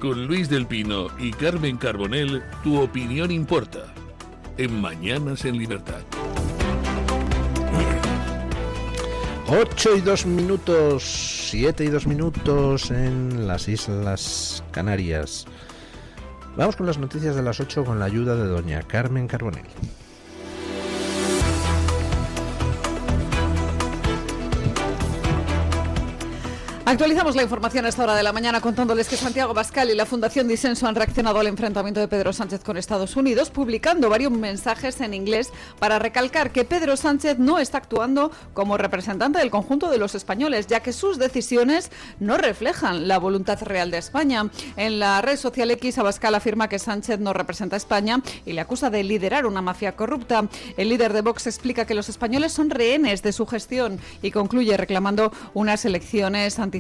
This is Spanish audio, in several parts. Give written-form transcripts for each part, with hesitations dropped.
Con Luis del Pino y Carmen Carbonell, tu opinión importa. En Mañanas en Libertad. 8:02, 7:02 en las Islas Canarias. Vamos con las noticias de las 8 con la ayuda de doña Carmen Carbonell. Actualizamos la información a esta hora de la mañana contándoles que Santiago Abascal y la Fundación Disenso han reaccionado al enfrentamiento de Pedro Sánchez con Estados Unidos, publicando varios mensajes en inglés para recalcar que Pedro Sánchez no está actuando como representante del conjunto de los españoles, ya que sus decisiones no reflejan la voluntad real de España. En la red social X, Abascal afirma que Sánchez no representa a España y le acusa de liderar una mafia corrupta. El líder de Vox explica que los españoles son rehenes de su gestión y concluye reclamando unas elecciones anticipadas.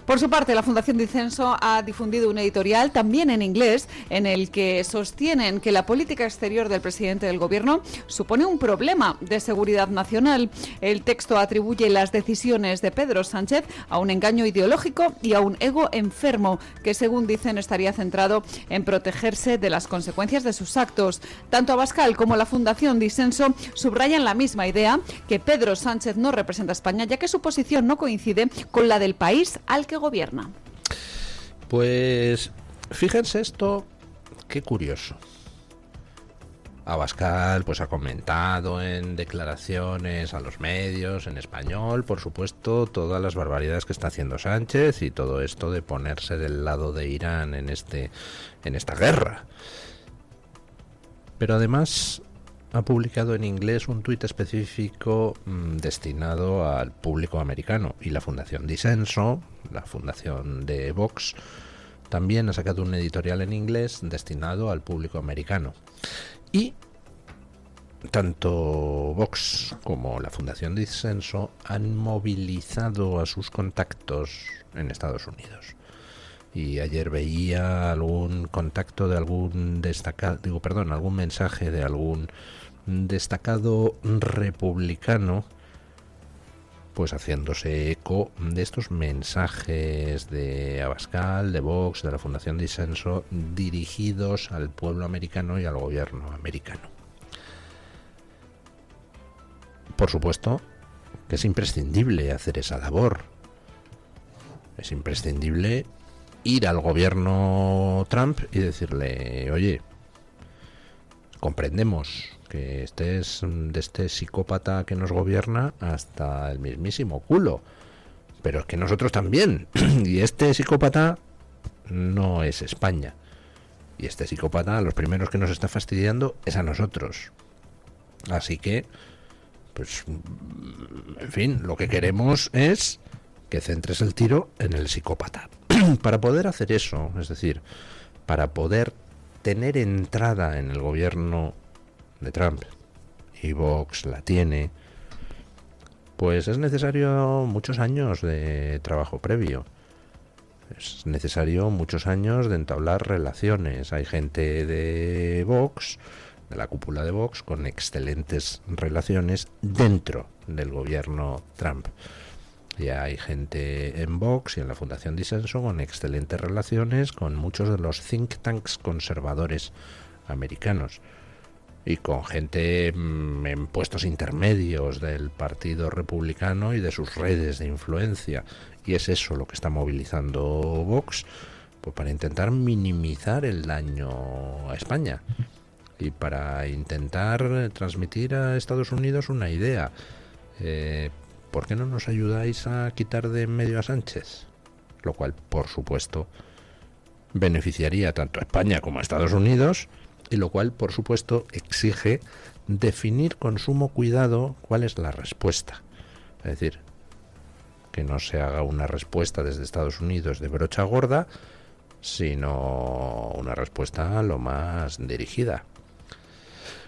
Por su parte, la Fundación Disenso ha difundido un editorial también en inglés en el que sostienen que la política exterior del presidente del gobierno supone un problema de seguridad nacional. El texto atribuye las decisiones de Pedro Sánchez a un engaño ideológico y a un ego enfermo que, según dicen, estaría centrado en protegerse de las consecuencias de sus actos. Tanto Abascal como la Fundación Disenso subrayan la misma idea, que Pedro Sánchez no representa a España, ya que su posición no coincide con la del país al que gobierna. Pues fíjense esto, qué curioso. Abascal pues ha comentado en declaraciones a los medios en español, por supuesto, todas las barbaridades que está haciendo Sánchez y todo esto de ponerse del lado de Irán en esta guerra. Pero además ha publicado en inglés un tuit específico destinado al público americano, y la Fundación Disenso, la fundación de Vox, también ha sacado un editorial en inglés destinado al público americano. Y tanto Vox como la Fundación Disenso han movilizado a sus contactos en Estados Unidos. Y ayer veía algún contacto de algún algún mensaje de algún destacado republicano, pues haciéndose eco de estos mensajes de Abascal, de Vox, de la Fundación Disenso, dirigidos al pueblo americano y al gobierno americano. Por supuesto que es imprescindible hacer esa labor. Es imprescindible ir al gobierno Trump y decirle: oye, comprendemos que estés de este psicópata que nos gobierna hasta el mismísimo culo, pero es que nosotros también, y este psicópata no es España, y este psicópata a los primeros que nos está fastidiando es a nosotros. Así que, pues, en fin, lo que queremos es que centres el tiro en el psicópata. Para poder hacer eso, es decir, para poder tener entrada en el gobierno de Trump, y Vox la tiene, pues es necesario muchos años de trabajo previo. Es necesario muchos años de entablar relaciones. Hay gente de Vox, de la cúpula de Vox, con excelentes relaciones dentro del gobierno Trump. Ya hay gente en Vox y en la Fundación Disenso con excelentes relaciones con muchos de los think tanks conservadores americanos, y con gente en puestos intermedios del Partido Republicano y de sus redes de influencia. Y es eso lo que está movilizando Vox, pues para intentar minimizar el daño a España y para intentar transmitir a Estados Unidos una idea. ¿Por qué no nos ayudáis a quitar de en medio a Sánchez? Lo cual, por supuesto, beneficiaría tanto a España como a Estados Unidos, y lo cual, por supuesto, exige definir con sumo cuidado cuál es la respuesta. Es decir, que no se haga una respuesta desde Estados Unidos de brocha gorda, sino una respuesta lo más dirigida.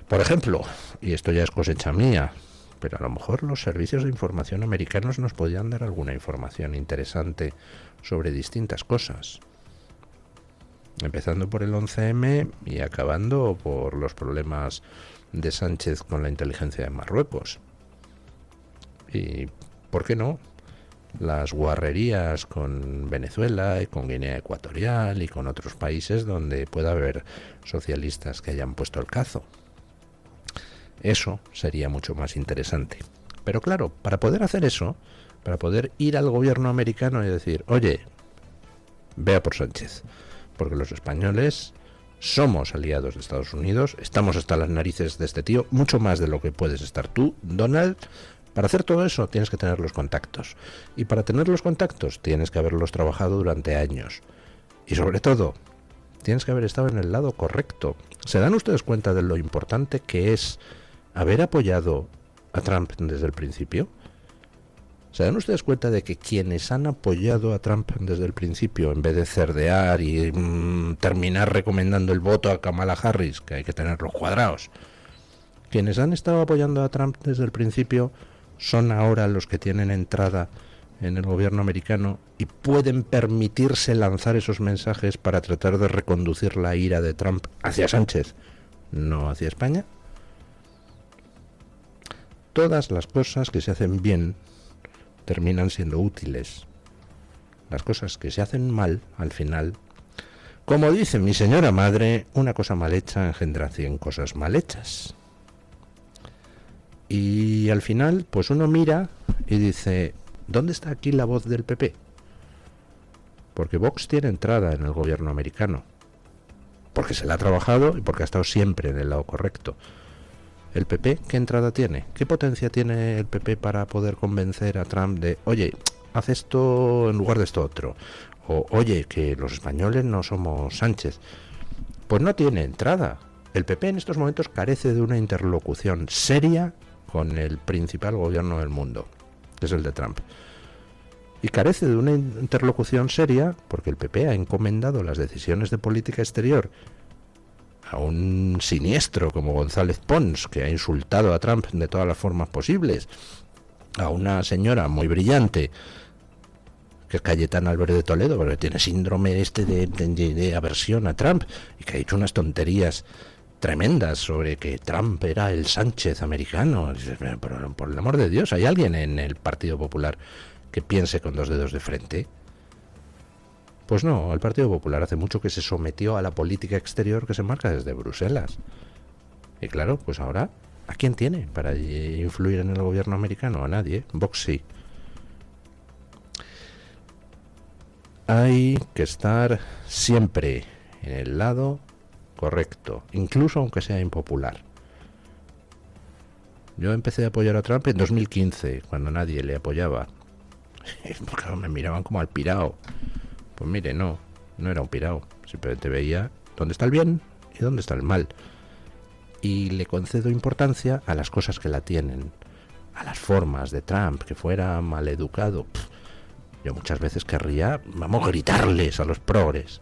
Por ejemplo, y esto ya es cosecha mía, pero a lo mejor los servicios de información americanos nos podrían dar alguna información interesante sobre distintas cosas, empezando por el 11M y acabando por los problemas de Sánchez con la inteligencia de Marruecos. Y, ¿por qué no?, las guarrerías con Venezuela y con Guinea Ecuatorial y con otros países donde pueda haber socialistas que hayan puesto el cazo. Eso sería mucho más interesante. Pero claro, para poder hacer eso, para poder ir al gobierno americano y decir, oye, vea por Sánchez, porque los españoles somos aliados de Estados Unidos, estamos hasta las narices de este tío, mucho más de lo que puedes estar tú, Donald. Para hacer todo eso tienes que tener los contactos. Y para tener los contactos tienes que haberlos trabajado durante años. Y sobre todo, tienes que haber estado en el lado correcto. ¿Se dan ustedes cuenta de lo importante que es haber apoyado a Trump desde el principio? ¿Se dan ustedes cuenta de que quienes han apoyado a Trump desde el principio, en vez de cerdear y terminar recomendando el voto a Kamala Harris, que hay que tenerlos cuadrados, quienes han estado apoyando a Trump desde el principio son ahora los que tienen entrada en el gobierno americano y pueden permitirse lanzar esos mensajes para tratar de reconducir la ira de Trump hacia Sánchez, no hacia España? Todas las cosas que se hacen bien terminan siendo útiles. Las cosas que se hacen mal, al final, como dice mi señora madre, una cosa mal hecha engendra 100 cosas mal hechas. Y al final, pues uno mira y dice, ¿dónde está aquí la voz del PP? Porque Vox tiene entrada en el gobierno americano, porque se la ha trabajado y porque ha estado siempre en el lado correcto. ¿El PP qué entrada tiene? ¿Qué potencia tiene el PP para poder convencer a Trump de, oye, haz esto en lugar de esto otro? O, oye, que los españoles no somos Sánchez. Pues no tiene entrada. El PP en estos momentos carece de una interlocución seria con el principal gobierno del mundo, que es el de Trump. Y carece de una interlocución seria porque el PP ha encomendado las decisiones de política exterior a un siniestro como González Pons, que ha insultado a Trump de todas las formas posibles, a una señora muy brillante, que es Cayetana Álvarez de Toledo, porque tiene síndrome de aversión a Trump, y que ha dicho unas tonterías tremendas sobre que Trump era el Sánchez americano. Pero, por el amor de Dios, ¿hay alguien en el Partido Popular que piense con 2 dedos de frente? Pues no, el Partido Popular hace mucho que se sometió a la política exterior que se marca desde Bruselas. Y claro, pues ahora, ¿a quién tiene para influir en el gobierno americano? A nadie. Vox sí. Hay que estar siempre en el lado correcto, incluso aunque sea impopular. Yo empecé a apoyar a Trump en 2015, cuando nadie le apoyaba. Porque me miraban como al pirao. Pues mire, no era un pirao. Simplemente veía dónde está el bien y dónde está el mal. Y le concedo importancia a las cosas que la tienen, a las formas de Trump, que fuera maleducado. Yo muchas veces querría, gritarles a los progres,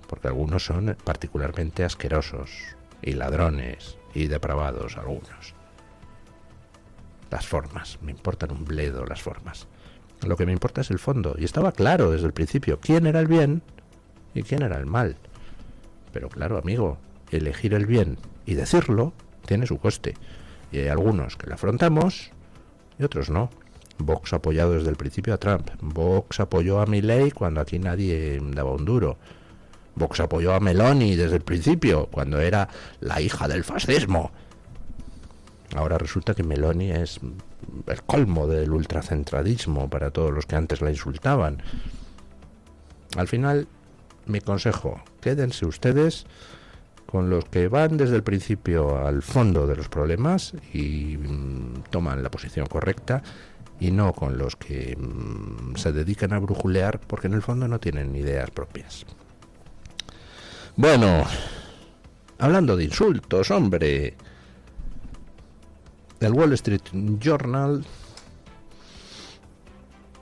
porque algunos son particularmente asquerosos, y ladrones, y depravados algunos. Las formas, me importan un bledo las formas. Lo que me importa es el fondo, y estaba claro desde el principio quién era el bien y quién era el mal. Pero claro, amigo, elegir el bien y decirlo tiene su coste, y hay algunos que lo afrontamos y otros no. Vox ha apoyado desde el principio a Trump. Vox apoyó a Milei cuando aquí nadie daba un duro. Vox apoyó a Meloni desde el principio, cuando era la hija del fascismo. Ahora resulta que Meloni es el colmo del ultracentradismo para todos los que antes la insultaban. Al final, mi consejo, quédense ustedes con los que van desde el principio al fondo de los problemas y toman la posición correcta, y no con los que se dedican a brujulear porque en el fondo no tienen ideas propias. Bueno, hablando de insultos, hombre, el Wall Street Journal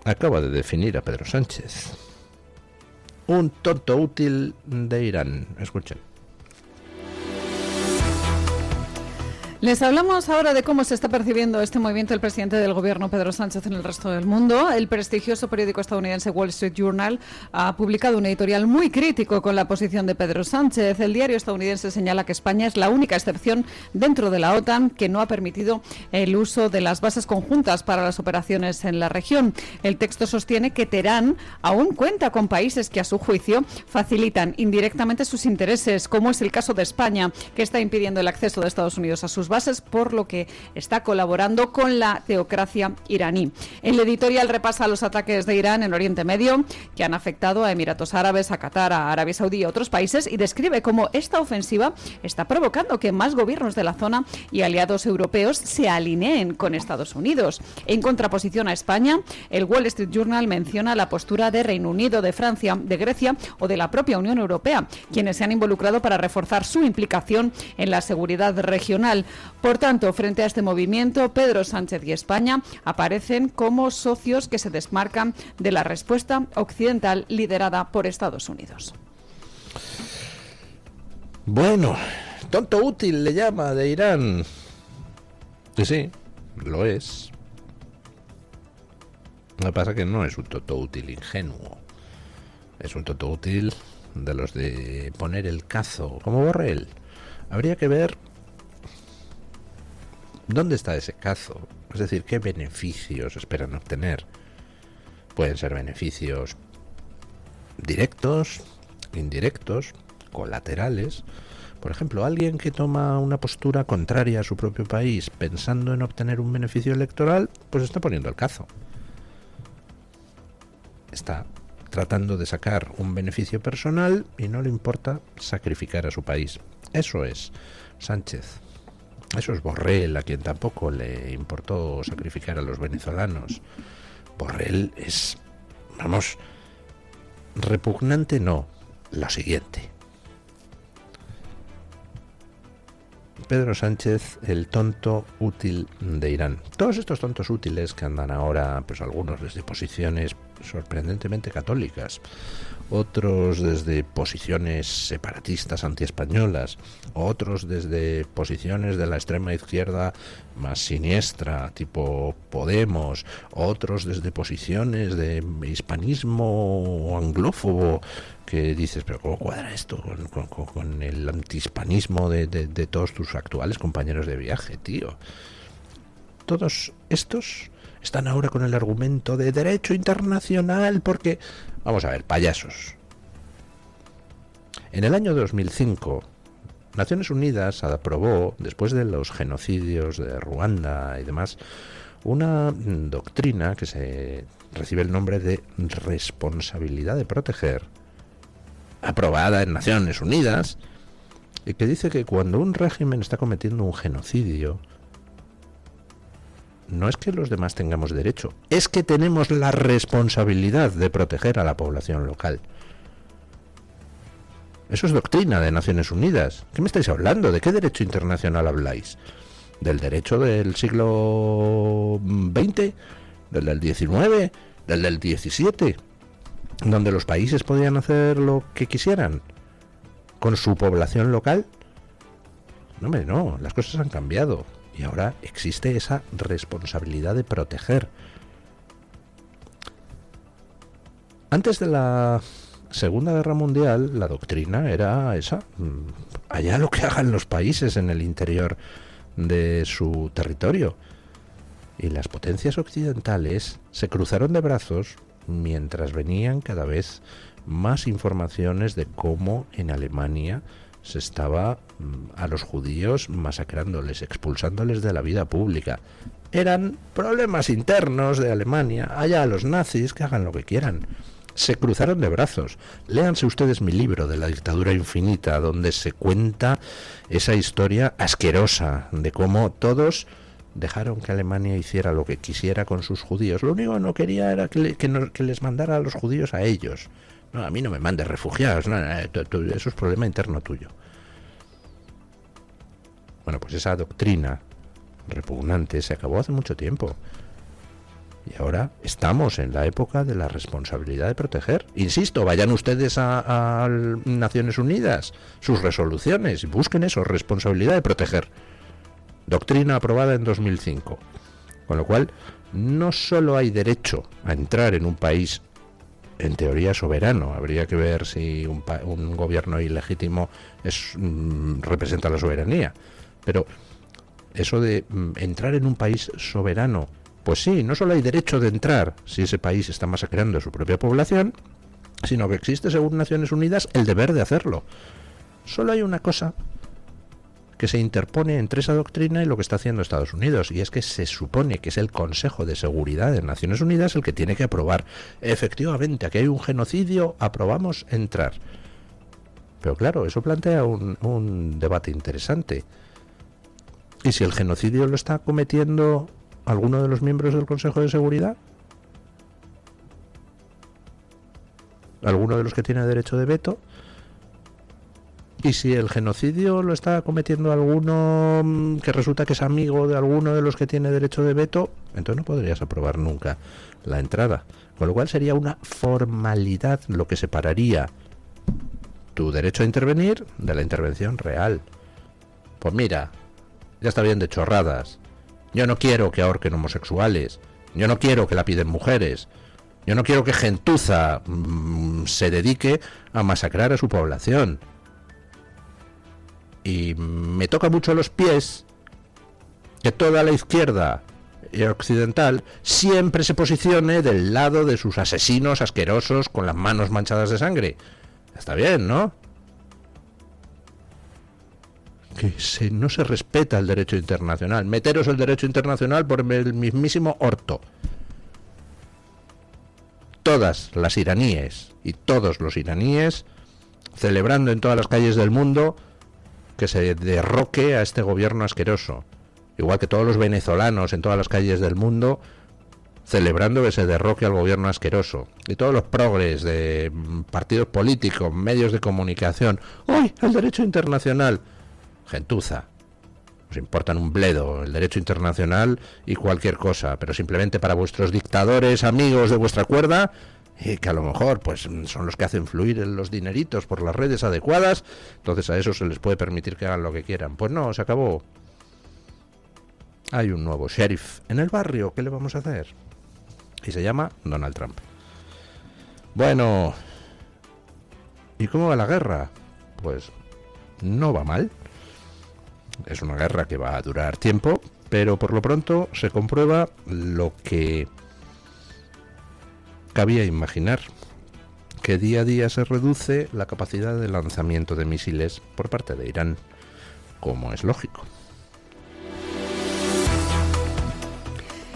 acaba de definir a Pedro Sánchez: un tonto útil de Irán. Escuchen. Les hablamos ahora de cómo se está percibiendo este movimiento del presidente del gobierno, Pedro Sánchez, en el resto del mundo. El prestigioso periódico estadounidense Wall Street Journal ha publicado un editorial muy crítico con la posición de Pedro Sánchez. El diario estadounidense señala que España es la única excepción dentro de la OTAN que no ha permitido el uso de las bases conjuntas para las operaciones en la región. El texto sostiene que Teherán aún cuenta con países que, a su juicio, facilitan indirectamente sus intereses, como es el caso de España, que está impidiendo el acceso de Estados Unidos a sus bases, por lo que está colaborando con la teocracia iraní. El editorial repasa los ataques de Irán en Oriente Medio, que han afectado a Emiratos Árabes, a Qatar, a Arabia Saudí y a otros países, y describe cómo esta ofensiva está provocando que más gobiernos de la zona y aliados europeos se alineen con Estados Unidos. En contraposición a España, el Wall Street Journal menciona la postura de Reino Unido, de Francia, de Grecia o de la propia Unión Europea, quienes se han involucrado para reforzar su implicación en la seguridad regional. Por tanto, frente a este movimiento, Pedro Sánchez y España aparecen como socios que se desmarcan de la respuesta occidental liderada por Estados Unidos. Bueno, tonto útil le llama de Irán. Sí, lo es. Lo que pasa es que no es un tonto útil ingenuo. Es un tonto útil de los de poner el cazo, como Borrell. Habría que ver dónde está ese cazo. Es decir, qué beneficios esperan obtener. Pueden ser beneficios directos, indirectos, colaterales. Por ejemplo, alguien que toma una postura contraria a su propio país pensando en obtener un beneficio electoral, pues está poniendo el cazo. Está tratando de sacar un beneficio personal y no le importa sacrificar a su país. Eso es Sánchez. Eso es Borrell, a quien tampoco le importó sacrificar a los venezolanos. Borrell es, vamos, repugnante no, lo siguiente. Pedro Sánchez, el tonto útil de Irán. Todos estos tontos útiles que andan ahora, pues algunos desde posiciones sorprendentemente católicas, otros desde posiciones separatistas antiespañolas, otros desde posiciones de la extrema izquierda más siniestra, tipo Podemos, otros desde posiciones de hispanismo anglófobo, que dices, pero ¿cómo cuadra esto con el antihispanismo de todos tus actuales compañeros de viaje, tío? Todos estos están ahora con el argumento de derecho internacional porque, vamos a ver, payasos. En el año 2005, Naciones Unidas aprobó, después de los genocidios de Ruanda y demás, una doctrina que se recibe el nombre de responsabilidad de proteger, aprobada en Naciones Unidas, y que dice que cuando un régimen está cometiendo un genocidio, no es que los demás tengamos derecho, es que tenemos la responsabilidad de proteger a la población local. Eso es doctrina de Naciones Unidas. ¿Qué me estáis hablando? ¿De qué derecho internacional habláis? ¿Del derecho del siglo XX? ¿Del XIX? ¿Del XVII? ¿Donde los países podían hacer lo que quisieran con su población local? No, hombre, no. Las cosas han cambiado. Y ahora existe esa responsabilidad de proteger. Antes de la Segunda Guerra Mundial, la doctrina era esa. Allá lo que hagan los países en el interior de su territorio. Y las potencias occidentales se cruzaron de brazos mientras venían cada vez más informaciones de cómo en Alemania se estaba a los judíos masacrándoles, expulsándoles de la vida pública. Eran problemas internos de Alemania. Allá los nazis, que hagan lo que quieran. Se cruzaron de brazos. Léanse ustedes mi libro de la dictadura infinita, donde se cuenta esa historia asquerosa de cómo todos dejaron que Alemania hiciera lo que quisiera con sus judíos. Lo único que no quería era que les mandara a los judíos a ellos. No, a mí no me mandes refugiados, no, eso es problema interno tuyo. Bueno, pues esa doctrina repugnante se acabó hace mucho tiempo. Y ahora estamos en la época de la responsabilidad de proteger. Insisto, vayan ustedes a Naciones Unidas, sus resoluciones, busquen eso, responsabilidad de proteger. doctrina aprobada en 2005. Con lo cual, no solo hay derecho a entrar en un país en teoría soberano, habría que ver si un gobierno ilegítimo representa la soberanía, pero eso de entrar en un país soberano, pues sí, no solo hay derecho de entrar si ese país está masacrando a su propia población, sino que existe, según Naciones Unidas, el deber de hacerlo. Solo hay una cosa que se interpone entre esa doctrina y lo que está haciendo Estados Unidos, y es que se supone que es el Consejo de Seguridad de Naciones Unidas el que tiene que aprobar. Efectivamente, aquí hay un genocidio, aprobamos entrar. Pero claro, eso plantea un debate interesante. ¿Y si el genocidio lo está cometiendo alguno de los miembros del Consejo de Seguridad? ¿Alguno de los que tiene derecho de veto? Y si el genocidio lo está cometiendo alguno que resulta que es amigo de alguno de los que tiene derecho de veto, entonces no podrías aprobar nunca la entrada. Con lo cual sería una formalidad lo que separaría tu derecho a intervenir de la intervención real. Pues mira, ya está bien de chorradas. Yo no quiero que ahorquen homosexuales. Yo no quiero que la piden mujeres. Yo no quiero que gentuza se dedique a masacrar a su población. Y me toca mucho los pies que toda la izquierda occidental siempre se posicione del lado de sus asesinos asquerosos con las manos manchadas de sangre. Está bien, ¿no? Que no se respeta el derecho internacional. Meteros el derecho internacional por el mismísimo orto. Todas las iraníes y todos los iraníes celebrando en todas las calles del mundo que se derroque a este gobierno asqueroso, igual que todos los venezolanos en todas las calles del mundo celebrando que se derroque al gobierno asqueroso, y todos los progres de partidos políticos, medios de comunicación. ¡Uy, el derecho internacional! Gentuza, os importan un bledo el derecho internacional y cualquier cosa, pero simplemente para vuestros dictadores amigos de vuestra cuerda, que a lo mejor pues son los que hacen fluir los dineritos por las redes adecuadas, entonces a eso se les puede permitir que hagan lo que quieran. Pues no, se acabó. Hay un nuevo sheriff en el barrio, ¿qué le vamos a hacer? Y se llama Donald Trump. Bueno, ¿y cómo va la guerra? Pues no va mal. Es una guerra que va a durar tiempo, pero por lo pronto se comprueba lo que cabía imaginar, que día a día se reduce la capacidad de lanzamiento de misiles por parte de Irán, como es lógico.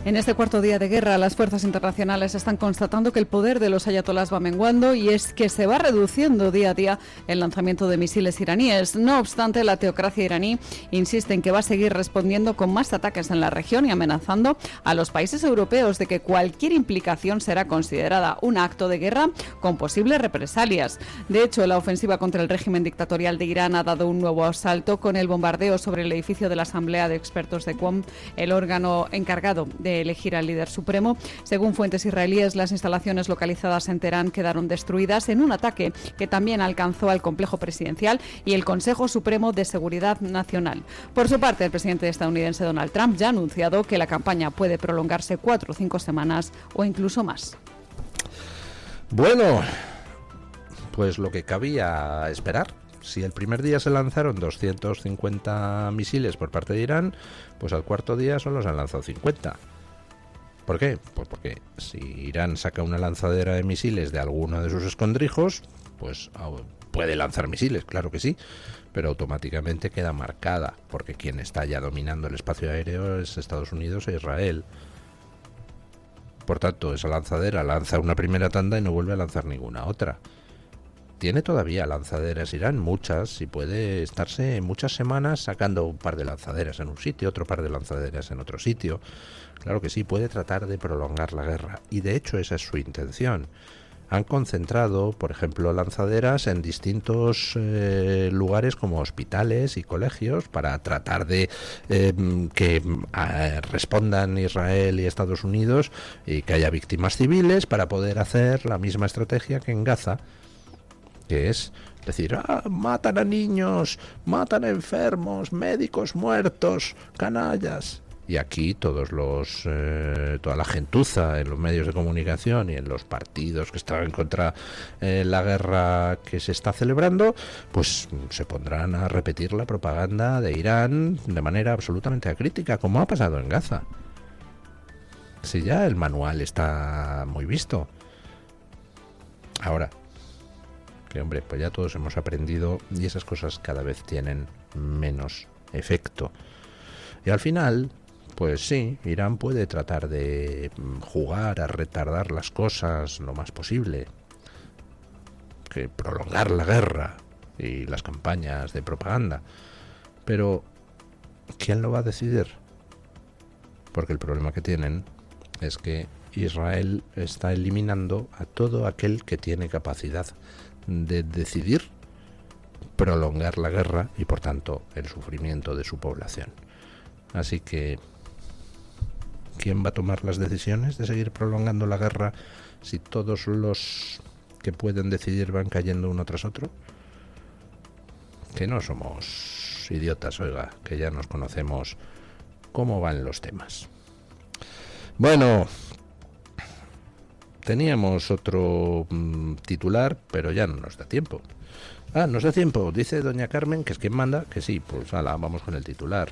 En este cuarto día de guerra, las fuerzas internacionales están constatando que el poder de los ayatolás va menguando y es que se va reduciendo día a día el lanzamiento de misiles iraníes. No obstante, la teocracia iraní insiste en que va a seguir respondiendo con más ataques en la región y amenazando a los países europeos de que cualquier implicación será considerada un acto de guerra con posibles represalias. De hecho, la ofensiva contra el régimen dictatorial de Irán ha dado un nuevo asalto con el bombardeo sobre el edificio de la Asamblea de Expertos de QOM, el órgano encargado de elegir al líder supremo. Según fuentes israelíes, las instalaciones localizadas en Teherán quedaron destruidas en un ataque que también alcanzó al complejo presidencial y el Consejo Supremo de Seguridad Nacional. Por su parte, el presidente estadounidense Donald Trump ya ha anunciado que la campaña puede prolongarse 4 o 5 semanas o incluso más. Bueno, pues lo que cabía esperar. Si el primer día se lanzaron 250 misiles por parte de Irán, pues al cuarto día solo se han lanzado 50. ¿Por qué? Pues porque si Irán saca una lanzadera de misiles de alguno de sus escondrijos, pues puede lanzar misiles, claro que sí, pero automáticamente queda marcada, porque quien está ya dominando el espacio aéreo es Estados Unidos e Israel. Por tanto, esa lanzadera lanza una primera tanda y no vuelve a lanzar ninguna otra. Tiene todavía lanzaderas Irán, muchas, y puede estarse muchas semanas sacando un par de lanzaderas en un sitio, otro par de lanzaderas en otro sitio. Claro que sí, puede tratar de prolongar la guerra, y de hecho esa es su intención. Han concentrado, por ejemplo, lanzaderas en distintos lugares como hospitales y colegios para tratar de que respondan Israel y Estados Unidos y que haya víctimas civiles para poder hacer la misma estrategia que en Gaza. que es decir, matan a niños, matan a enfermos, médicos muertos, canallas. Y aquí toda la gentuza en los medios de comunicación y en los partidos que están contra la guerra que se está celebrando, pues se pondrán a repetir la propaganda de Irán de manera absolutamente acrítica, como ha pasado en Gaza. Si ya el manual está muy visto. Ahora, que hombre, pues ya todos hemos aprendido y esas cosas cada vez tienen menos efecto. Y al final, pues sí, Irán puede tratar de jugar a retardar las cosas lo más posible, que prolongar la guerra y las campañas de propaganda. Pero, ¿quién lo va a decidir? Porque el problema que tienen es que Israel está eliminando a todo aquel que tiene capacidad de decidir prolongar la guerra y por tanto el sufrimiento de su población. Así que ¿quién va a tomar las decisiones de seguir prolongando la guerra si todos los que pueden decidir van cayendo uno tras otro? Que no somos idiotas, oiga, que ya nos conocemos cómo van los temas. Bueno, teníamos otro titular, pero ya no nos da tiempo. Nos da tiempo, dice doña Carmen, que es quien manda, que sí, pues vamos con el titular.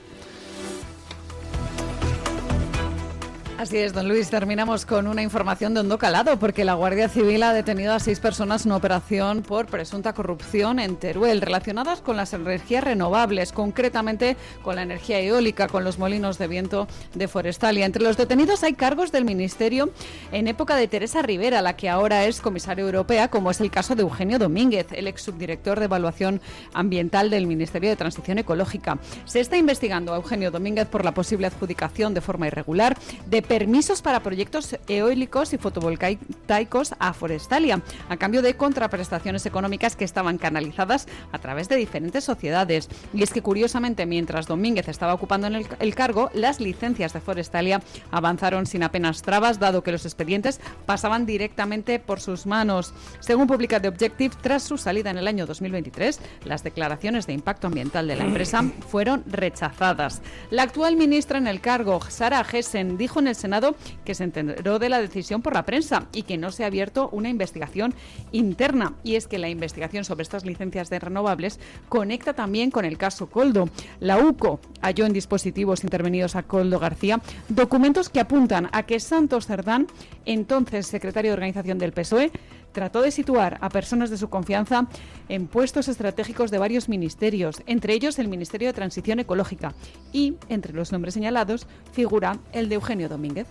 Así es, don Luis. Terminamos con una información de hondo calado, porque la Guardia Civil ha detenido a 6 personas en operación por presunta corrupción en Teruel, relacionadas con las energías renovables, concretamente con la energía eólica, con los molinos de viento de Forestalia. Entre los detenidos hay cargos del Ministerio en época de Teresa Rivera, la que ahora es comisaria europea, como es el caso de Eugenio Domínguez, el ex subdirector de Evaluación Ambiental del Ministerio de Transición Ecológica. Se está investigando a Eugenio Domínguez por la posible adjudicación de forma irregular de permisos para proyectos eólicos y fotovoltaicos a Forestalia, a cambio de contraprestaciones económicas que estaban canalizadas a través de diferentes sociedades. Y es que, curiosamente, mientras Domínguez estaba ocupando en el cargo, las licencias de Forestalia avanzaron sin apenas trabas, dado que los expedientes pasaban directamente por sus manos. Según publica The Objective, tras su salida en el año 2023, las declaraciones de impacto ambiental de la empresa fueron rechazadas. La actual ministra en el cargo, Sara Gessen, dijo en el Senado que se enteró de la decisión por la prensa y que no se ha abierto una investigación interna. Y es que la investigación sobre estas licencias de renovables conecta también con el caso Koldo. La UCO halló en dispositivos intervenidos a Koldo García documentos que apuntan a que Santos Cerdán, entonces secretario de Organización del PSOE, trató de situar a personas de su confianza en puestos estratégicos de varios ministerios, entre ellos el Ministerio de Transición Ecológica, y entre los nombres señalados figura el de Eugenio Domínguez.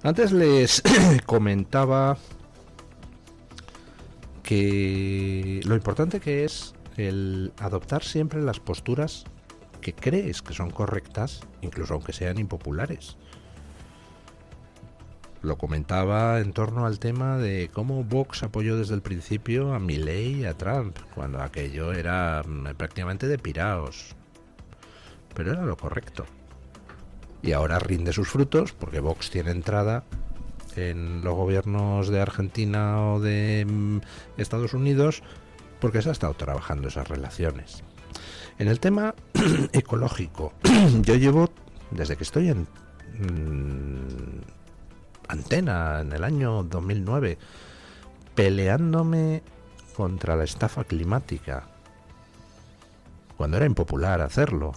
Antes les comentaba que lo importante que es el adoptar siempre las posturas que crees que son correctas, incluso aunque sean impopulares. Lo comentaba en torno al tema de cómo Vox apoyó desde el principio a Milei y a Trump, cuando aquello era prácticamente de piraos. Pero era lo correcto. Y ahora rinde sus frutos porque Vox tiene entrada en los gobiernos de Argentina o de Estados Unidos porque se ha estado trabajando esas relaciones. En el tema ecológico, yo llevo, desde que estoy en Antena en el año 2009, peleándome contra la estafa climática, cuando era impopular hacerlo.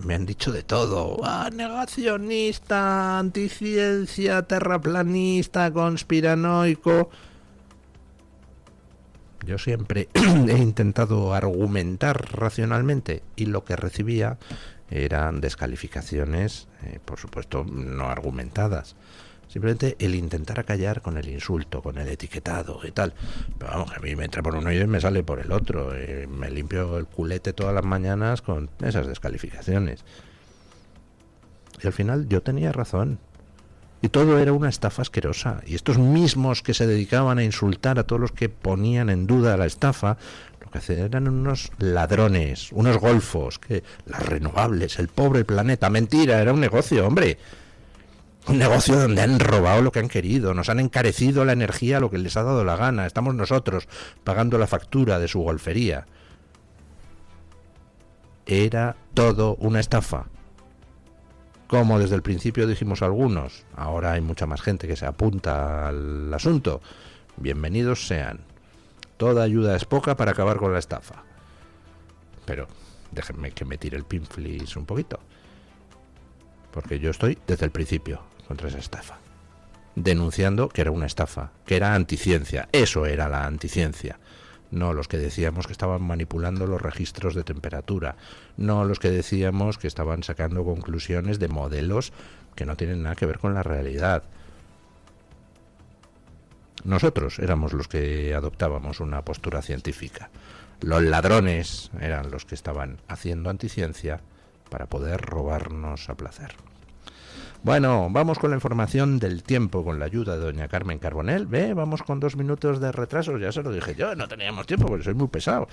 Me han dicho de todo: negacionista, anticiencia, terraplanista, conspiranoico. Yo siempre he intentado argumentar racionalmente y lo que recibía eran descalificaciones, por supuesto no argumentadas. Simplemente el intentar acallar con el insulto, con el etiquetado y tal. Pero vamos, que a mí me entra por un oído y me sale por el otro. Me limpio el culete todas las mañanas con esas descalificaciones. Y al final yo tenía razón. Y todo era una estafa asquerosa. Y estos mismos que se dedicaban a insultar a todos los que ponían en duda la estafa, lo que hacían eran unos ladrones, unos golfos, que las renovables, el pobre planeta. Mentira, era un negocio, hombre. Un negocio donde han robado lo que han querido, nos han encarecido la energía a lo que les ha dado la gana. Estamos nosotros pagando la factura de su golfería. Era todo una estafa. Como desde el principio dijimos algunos, ahora hay mucha más gente que se apunta al asunto. Bienvenidos sean. Toda ayuda es poca para acabar con la estafa. Pero déjenme que me tire el pinflis un poquito. Porque yo estoy desde el principio contra esa estafa. Denunciando que era una estafa, que era anticiencia. Eso era la anticiencia. No los que decíamos que estaban manipulando los registros de temperatura. No los que decíamos que estaban sacando conclusiones de modelos que no tienen nada que ver con la realidad. Nosotros éramos los que adoptábamos una postura científica. Los ladrones eran los que estaban haciendo anticiencia para poder robarnos a placer. Bueno, vamos con la información del tiempo con la ayuda de doña Carmen Carbonell. Vamos con 2 minutos de retraso, ya se lo dije yo, no teníamos tiempo porque soy muy pesado.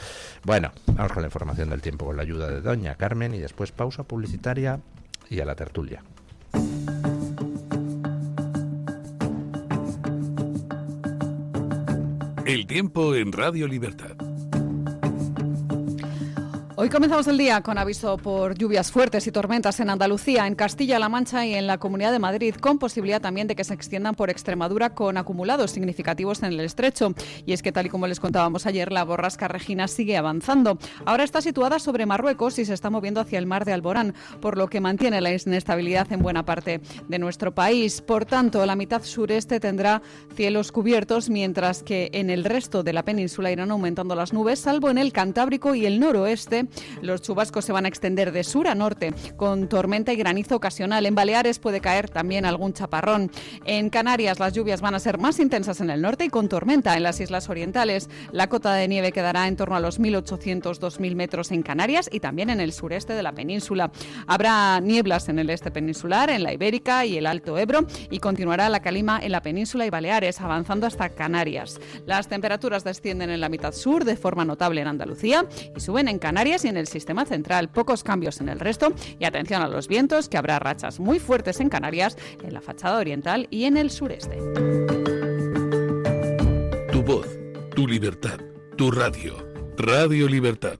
Bueno, vamos con la información del tiempo con la ayuda de doña Carmen y después pausa publicitaria y a la tertulia. El tiempo en Radio Libertad. Hoy comenzamos el día con aviso por lluvias fuertes y tormentas en Andalucía, en Castilla-La Mancha y en la Comunidad de Madrid, con posibilidad también de que se extiendan por Extremadura con acumulados significativos en el estrecho. Y es que, tal y como les contábamos ayer, la borrasca Regina sigue avanzando. Ahora está situada sobre Marruecos y se está moviendo hacia el mar de Alborán, por lo que mantiene la inestabilidad en buena parte de nuestro país. Por tanto, la mitad sureste tendrá cielos cubiertos, mientras que en el resto de la península irán aumentando las nubes, salvo en el Cantábrico y el noroeste. Los chubascos se van a extender de sur a norte, con tormenta y granizo ocasional. En Baleares puede caer también algún chaparrón. En Canarias las lluvias van a ser más intensas en el norte y con tormenta en las islas orientales. La cota de nieve quedará en torno a los 1.800-2.000 metros en Canarias y también en el sureste de la península. Habrá nieblas en el este peninsular, en la Ibérica y el Alto Ebro, y continuará la calima en la península y Baleares, avanzando hasta Canarias. Las temperaturas descienden en la mitad sur de forma notable en Andalucía y suben en Canarias y en el sistema central. Pocos cambios en el resto y atención a los vientos, que habrá rachas muy fuertes en Canarias, en la fachada oriental y en el sureste. Tu voz, tu libertad, tu radio. Radio Libertad.